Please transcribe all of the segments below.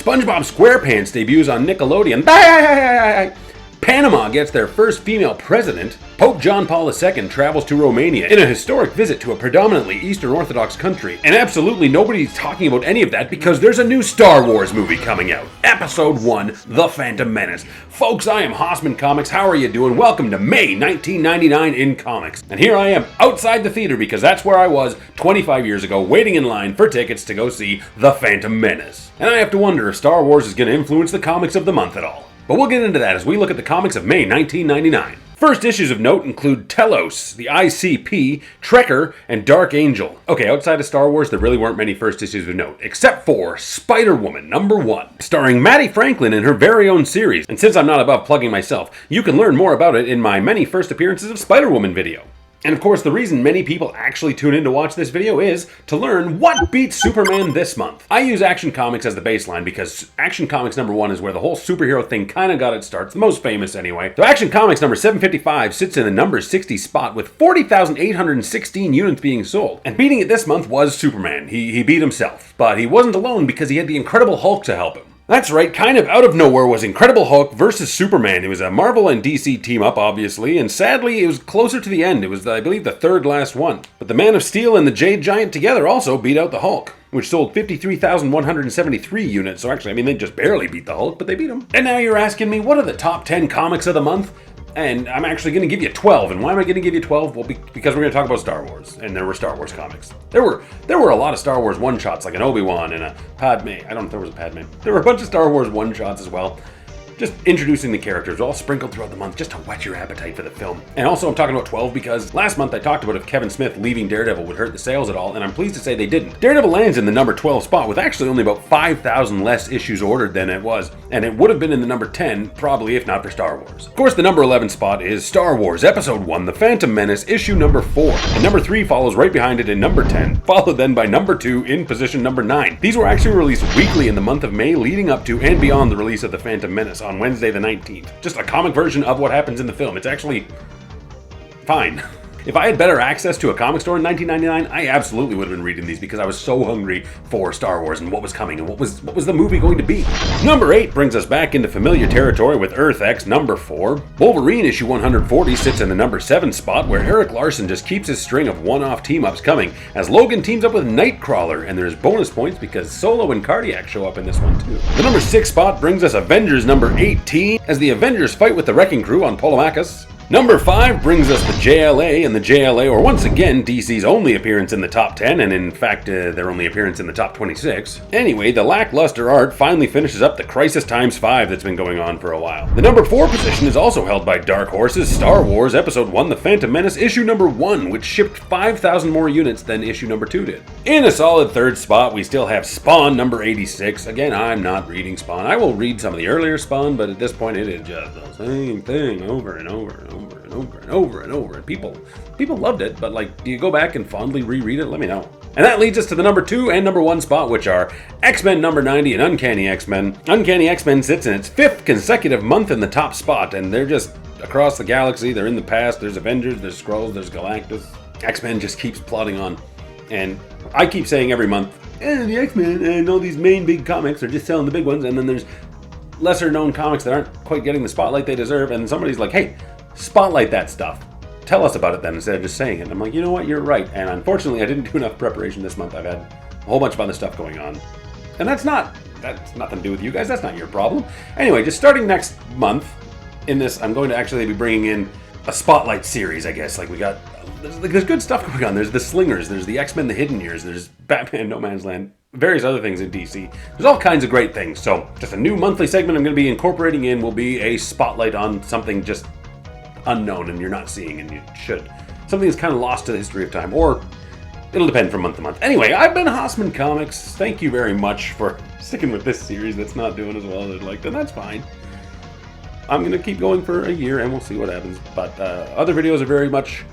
SpongeBob SquarePants debuts on Nickelodeon. Panama gets their first female president. Pope John Paul II travels to Romania in a historic visit to a predominantly Eastern Orthodox country. And absolutely nobody's talking about any of that because there's a new Star Wars movie coming out. Episode 1, The Phantom Menace. Folks, I am Haussmann Comics. How are you doing? Welcome to May 1999 in comics. And here I am outside the theater because that's where I was 25 years ago waiting in line for tickets to go see The Phantom Menace. And I have to wonder if Star Wars is going to influence the comics of the month at all. But we'll get into that as we look at the comics of May 1999. First issues of note include Telos, the ICP, Trekker, and Dark Angel. Okay, outside of Star Wars, there really weren't many first issues of note, except for Spider-Woman #1, starring Maddie Franklin in her very own series. And since I'm not above plugging myself, you can learn more about it in my many first appearances of Spider-Woman video. And of course, the reason many people actually tune in to watch this video is to learn what beat Superman this month. I use Action Comics as the baseline because Action Comics #1 is where the whole superhero thing kind of got its start, the most famous anyway. So Action Comics number 755 sits in the number 60 spot with 40,816 units being sold. And beating it this month was Superman. He beat himself. But he wasn't alone because he had the Incredible Hulk to help him. That's right, kind of out of nowhere was Incredible Hulk versus Superman. It was a Marvel and DC team-up, obviously, and sadly, it was closer to the end. It was, I believe, the third last one. But the Man of Steel and the Jade Giant together also beat out the Hulk, which sold 53,173 units. So actually, I mean, they just barely beat the Hulk, but they beat him. And now you're asking me, what are the top 10 comics of the month? And I'm actually going to give you 12. And why am I going to give you 12? Well, because we're going to talk about Star Wars. And there were Star Wars comics. There were a lot of Star Wars one-shots, like an Obi-Wan and a Padme. I don't know if there was a Padme. There were a bunch of Star Wars one-shots as well. Just introducing the characters, all sprinkled throughout the month, just to whet your appetite for the film. And also, I'm talking about 12 because last month I talked about if Kevin Smith leaving Daredevil would hurt the sales at all, and I'm pleased to say they didn't. Daredevil lands in the number 12 spot with actually only about 5,000 less issues ordered than it was, and it would have been in the number 10, probably if not for Star Wars. Of course, the number 11 spot is Star Wars Episode 1, The Phantom Menace, issue number 4. And number 3 follows right behind it in number 10, followed then by number 2 in position number 9. These were actually released weekly in the month of May, leading up to and beyond the release of The Phantom Menace on Wednesday the 19th. Just a comic version of what happens in the film. It's actually fine. If I had better access to a comic store in 1999, I absolutely would have been reading these because I was so hungry for Star Wars and what was coming and what was the movie going to be. Number 8 brings us back into familiar territory with Earth X number 4. Wolverine issue 140 sits in the number 7 spot where Eric Larson just keeps his string of one-off team-ups coming as Logan teams up with Nightcrawler, and there's bonus points because Solo and Cardiac show up in this one too. The number 6 spot brings us Avengers number 18 as the Avengers fight with the Wrecking Crew on Polemarchus. Number 5 brings us the JLA, and the JLA are once again DC's only appearance in the top 10, and in fact, their only appearance in the top 26. Anyway, the lackluster art finally finishes up the Crisis Times 5 that's been going on for a while. The number 4 position is also held by Dark Horse's Star Wars Episode 1, The Phantom Menace, issue number 1, which shipped 5,000 more units than issue number 2 did. In a solid third spot, we still have Spawn number 86. Again, I'm not reading Spawn. I will read some of the earlier Spawn, but at this point, it is just the same thing over and over and over. And over and over and over, and people loved it, but like, do you go back and fondly reread it? Let me know. And that leads us to the number 2 and number 1 spot, which are X-Men number 90 and Uncanny X-Men. Uncanny X-Men sits in its 5th consecutive month in the top spot, and they're just across the galaxy. They're in the past. There's Avengers, there's Skrulls, there's Galactus. X-Men just keeps plodding on, and I keep saying every month, the X-Men and all these main big comics are just selling the big ones, and then there's lesser known comics that aren't quite getting the spotlight they deserve, and somebody's like, hey, spotlight that stuff. Tell us about it then instead of just saying it. And I'm like, you know what, you're right. And unfortunately, I didn't do enough preparation this month. I've had a whole bunch of other stuff going on. And that's nothing to do with you guys. That's not your problem. Anyway, just starting next month in this, I'm going to actually be bringing in a spotlight series, I guess. Like there's good stuff going on. There's the Slingers, there's the X-Men, the Hidden Years, there's Batman, No Man's Land, various other things in DC. There's all kinds of great things. So just a new monthly segment I'm going to be incorporating in will be a spotlight on something just unknown and you're not seeing, and you should. Something that's kind of lost to the history of time, or it'll depend from month to month. Anyway, I've been Haussmann Comics. Thank you very much for sticking with this series that's not doing as well as I'd like, and that's fine. I'm going to keep going for a year and we'll see what happens, but other videos are very much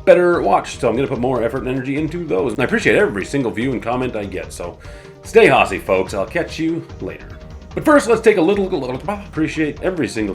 better watched, so I'm going to put more effort and energy into those. And I appreciate every single view and comment I get, so stay Haussy, folks. I'll catch you later. But first, let's take a little appreciate every single